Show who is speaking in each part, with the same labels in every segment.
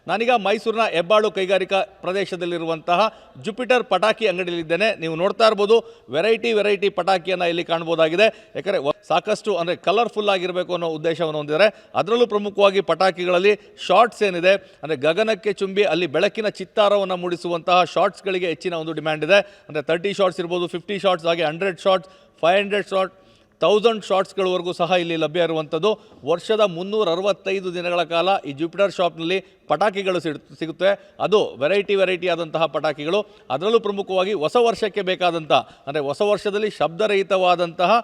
Speaker 1: ನಾನೀಗ ಮೈಸೂರಿನ ಹೆಬ್ಬಾಳು ಕೈಗಾರಿಕಾ ಪ್ರದೇಶದಲ್ಲಿರುವಂತಹ ಜುಪಿಟರ್ ಪಟಾಕಿ ಅಂಗಡಿಯಲ್ಲಿದ್ದೇನೆ. ನೀವು ನೋಡ್ತಾ ಇರ್ಬೋದು, ವೆರೈಟಿ ಪಟಾಕಿಯನ್ನು ಇಲ್ಲಿ ಕಾಣ್ಬೋದಾಗಿದೆ. ಯಾಕಂದರೆ ಸಾಕಷ್ಟು ಅಂದರೆ ಕಲರ್ಫುಲ್ ಆಗಿರಬೇಕು ಅನ್ನೋ ಉದ್ದೇಶವನ್ನು ಹೊಂದಿದ್ದಾರೆ. ಅದರಲ್ಲೂ ಪ್ರಮುಖವಾಗಿ ಪಟಾಕಿಗಳಲ್ಲಿ ಶಾರ್ಟ್ಸ್ ಏನಿದೆ ಅಂದರೆ ಗಗನಕ್ಕೆ ಚುಂಬಿ ಅಲ್ಲಿ ಬೆಳಕಿನ ಚಿತ್ತಾರವನ್ನು ಮೂಡಿಸುವಂತಹ ಶಾರ್ಟ್ಸ್ಗಳಿಗೆ ಹೆಚ್ಚಿನ ಒಂದು ಡಿಮ್ಯಾಂಡ್ ಇದೆ. ಅಂದರೆ 30 ಶಾರ್ಟ್ಸ್ ಇರ್ಬೋದು, 50 ಶಾರ್ಟ್ಸ್, ಹಾಗೆ 100 ಶಾರ್ಟ್ಸ್, 500 ಶಾರ್ಟ್, 1000 ಶಾರ್ಟ್ಸ್ಗಳವರೆಗೂ ಸಹ ಇಲ್ಲಿ ಲಭ್ಯ ಇರುವಂಥದ್ದು. ವರ್ಷದ 365 ದಿನಗಳ ಕಾಲ ಈ ಜುಪಿಟರ್ ಶಾಪ್ನಲ್ಲಿ ಪಟಾಕಿಗಳು ಸಿಗುತ್ತೆ. ಅದು ವೆರೈಟಿ ಆದಂತಹ ಪಟಾಕಿಗಳು. ಅದರಲ್ಲೂ ಪ್ರಮುಖವಾಗಿ ಹೊಸ ವರ್ಷಕ್ಕೆ ಬೇಕಾದಂಥ ಅಂದರೆ ಹೊಸ ವರ್ಷದಲ್ಲಿ ಶಬ್ದರಹಿತವಾದಂತಹ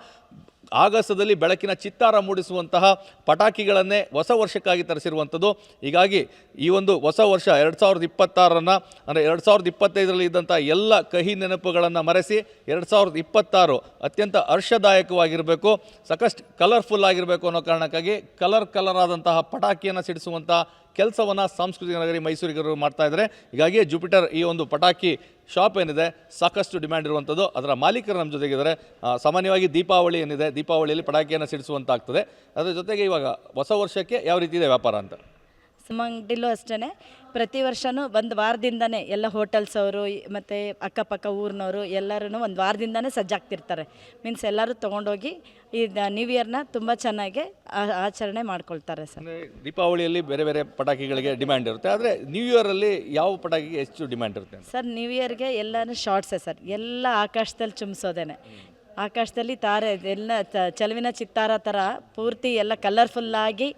Speaker 1: ಆಗಸದಲ್ಲಿ ಬೆಳಕಿನ ಚಿತ್ತಾರ ಮೂಡಿಸುವಂತಹ ಪಟಾಕಿಗಳನ್ನೇ ಹೊಸ ವರ್ಷಕ್ಕಾಗಿ ತರಿಸಿರುವಂಥದ್ದು. ಹೀಗಾಗಿ ಈ ಒಂದು ಹೊಸ ವರ್ಷ 2026 ಅಂದರೆ 2025ರಲ್ಲಿ ಇದ್ದಂಥ ಎಲ್ಲ ಕಹಿ ನೆನಪುಗಳನ್ನು ಮರೆಸಿ 2026 ಅತ್ಯಂತ ಹರ್ಷದಾಯಕವಾಗಿರಬೇಕು, ಸಾಕಷ್ಟು ಕಲರ್ಫುಲ್ ಆಗಿರಬೇಕು ಅನ್ನೋ ಕಾರಣಕ್ಕಾಗಿ ಕಲರ್ ಆದಂತಹ ಪಟಾಕಿಯನ್ನು ಸಿಡಿಸುವಂಥ ಕೆಲಸವನ್ನು ಸಾಂಸ್ಕೃತಿಕ ನಗರಿ ಮೈಸೂರಿಗರು ಮಾಡ್ತಾ ಇದ್ದಾರೆ. ಹೀಗಾಗಿ ಜುಪಿಟರ್ ಈ ಒಂದು ಪಟಾಕಿ ಶಾಪ್ ಏನಿದೆ ಸಾಕಷ್ಟು ಡಿಮ್ಯಾಂಡ್ ಇರುವಂಥದ್ದು. ಅದರ ಮಾಲೀಕರು ನಮ್ಮ ಜೊತೆಗಿದ್ದಾರೆ. ಸಾಮಾನ್ಯವಾಗಿ ದೀಪಾವಳಿ ಏನಿದೆ, ದೀಪಾವಳಿಯಲ್ಲಿ ಪಟಾಕಿಯನ್ನು ಸಿಡಿಸುವಂತಾಗ್ತದೆ. ಅದರ ಜೊತೆಗೆ ಇವಾಗ ಹೊಸ ವರ್ಷಕ್ಕೆ ಯಾವ ರೀತಿ ಇದೆ ವ್ಯಾಪಾರ ಅಂತ?
Speaker 2: ನಮ್ಮ ಅಂಗಡಿಲೂ ಅಷ್ಟೇ ಪ್ರತಿ ವರ್ಷವೂ ಒಂದು ವಾರದಿಂದನೇ ಎಲ್ಲ ಹೋಟೆಲ್ಸ್ ಅವರು ಮತ್ತು ಅಕ್ಕಪಕ್ಕ ಊರಿನವರು ಎಲ್ಲರೂ ಒಂದು ವಾರದಿಂದನೇ ಸಜ್ಜಾಗ್ತಿರ್ತಾರೆ. ಮೀನ್ಸ್ ಎಲ್ಲರೂ ತೊಗೊಂಡೋಗಿ ಈ ನ್ಯೂ ಇಯರ್ನ ತುಂಬ ಚೆನ್ನಾಗಿ ಆಚರಣೆ ಮಾಡ್ಕೊಳ್ತಾರೆ ಸರ್.
Speaker 1: ದೀಪಾವಳಿಯಲ್ಲಿ ಬೇರೆ ಪಟಾಕಿಗಳಿಗೆ ಡಿಮ್ಯಾಂಡ್ ಇರುತ್ತೆ, ಆದರೆ ನ್ಯೂ ಇಯರಲ್ಲಿ ಯಾವ ಪಟಾಕಿಗೆ ಹೆಚ್ಚು ಡಿಮ್ಯಾಂಡ್ ಇರುತ್ತೆ
Speaker 2: ಸರ್? ನ್ಯೂ ಇಯರ್ಗೆ ಎಲ್ಲನೂ ಶಾರ್ಟ್ಸೇ ಸರ್. ಎಲ್ಲ ಆಕಾಶದಲ್ಲಿ ಚುಮ್ಸೋದೇನೆ, ಆಕಾಶದಲ್ಲಿ ತಾರೆ ಎಲ್ಲ ಚಲುವಿನ ಚಿತ್ತಾರ ಥರ ಪೂರ್ತಿ ಎಲ್ಲ ಕಲರ್ಫುಲ್ಲಾಗಿ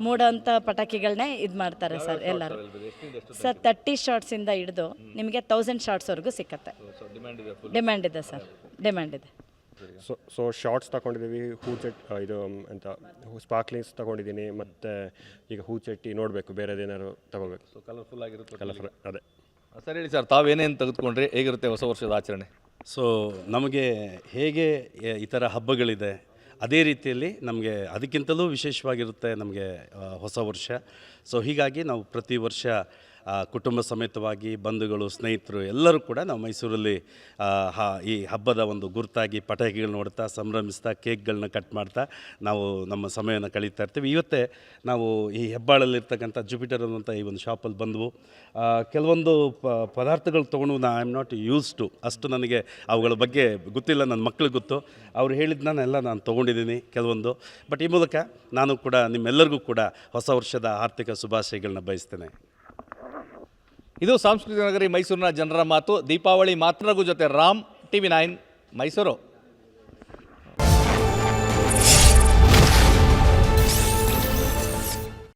Speaker 2: ಮೂಡೋಂಥ ಪಟಾಕಿಗಳನ್ನೇ ಇದು ಮಾಡ್ತಾರೆ ಸರ್ ಎಲ್ಲರೂ. ಸರ್ 30 ಶಾರ್ಟ್ಸಿಂದ ಹಿಡಿದು ನಿಮಗೆ 1000 ಶಾರ್ಟ್ಸ್ವರೆಗೂ ಸಿಕ್ಕತ್ತೆ. ಡಿಮ್ಯಾಂಡ್ ಇದೆ ಸರ್, ಡಿಮ್ಯಾಂಡ್ ಇದೆ.
Speaker 3: ಸೊ ಶಾರ್ಟ್ಸ್ ತಗೊಂಡಿದ್ದೀವಿ, ಇದು ಅಂತ ಸ್ಪಾರ್ಕ್ಲಿಂಗ್ಸ್ ತಗೊಂಡಿದ್ದೀನಿ, ಮತ್ತು ಈಗ ಹೂಚೆಟ್ಟಿ ನೋಡಬೇಕು, ಬೇರೆದೇನಾದ್ರು ತಗೋಬೇಕು.
Speaker 1: ಕಲರ್ಫುಲ್ ಆಗಿರುತ್ತೆ.
Speaker 3: ಕಲರ್ಫುಲ್ ಅದೇ
Speaker 1: ಸರ್. ಹೇಳಿ ಸರ್, ತಾವೇನೇನು ತೆಗೆದುಕೊಂಡ್ರಿ, ಹೇಗಿರುತ್ತೆ ಹೊಸ ವರ್ಷದ ಆಚರಣೆ?
Speaker 4: ಸೊ ನಮಗೆ ಹೇಗೆ ಈ ಥರ ಹಬ್ಬಗಳಿದೆ ಅದೇ ರೀತಿಯಲ್ಲಿ ನಮಗೆ ಅದಕ್ಕಿಂತಲೂ ವಿಶೇಷವಾಗಿರುತ್ತೆ ನಮಗೆ ಹೊಸ ವರ್ಷ. ಸೊ ಹೀಗಾಗಿ ನಾವು ಪ್ರತಿ ವರ್ಷ ಕುಟುಂಬ ಸಮೇತವಾಗಿ ಬಂಧುಗಳು, ಸ್ನೇಹಿತರು ಎಲ್ಲರೂ ಕೂಡ ನಾವು ಮೈಸೂರಲ್ಲಿ ಈ ಹಬ್ಬದ ಒಂದು ಗುರುತಾಗಿ ಪಟಾಕಿಗಳು ನೋಡ್ತಾ, ಸಂಭ್ರಮಿಸ್ತಾ, ಕೇಕ್ಗಳನ್ನ ಕಟ್ ಮಾಡ್ತಾ ನಾವು ನಮ್ಮ ಸಮಯವನ್ನು ಕಳೀತಾ ಇರ್ತೀವಿ. ಇವತ್ತೇ ನಾವು ಈ ಹೆಬ್ಬಾಳಲ್ಲಿರ್ತಕ್ಕಂಥ ಜುಪಿಟರ್ ಅನ್ನುವಂಥ ಈ ಒಂದು ಶಾಪಲ್ಲಿ ಬಂದವು. ಕೆಲವೊಂದು ಪದಾರ್ಥಗಳು ತೊಗೊಂಡು I am not used to, ಅಷ್ಟು ನನಗೆ ಅವುಗಳ ಬಗ್ಗೆ ಗೊತ್ತಿಲ್ಲ, ನನ್ನ ಮಕ್ಕಳಿಗೆ ಗೊತ್ತು. ಅವ್ರು ಹೇಳಿದ್ದನ್ನೆಲ್ಲ ನಾನು ತೊಗೊಂಡಿದ್ದೀನಿ ಕೆಲವೊಂದು. ಬಟ್ ಈ ಮೂಲಕ ನಾನು ಕೂಡ ನಿಮ್ಮೆಲ್ಲರಿಗೂ ಕೂಡ ಹೊಸ ವರ್ಷದ ಆರ್ಥಿಕ ಶುಭಾಶಯಗಳನ್ನ ಬಯಸ್ತೇನೆ.
Speaker 1: ಇದು ಸಾಂಸ್ಕೃತಿಕ ನಗರಿ ಮೈಸೂರಿನ ಜನರ ಮಾತು. ದೀಪಾವಳಿ ಮಾತನಾಡುವ ಜೊತೆ ರಾಮ್, TV9 ಮೈಸೂರು.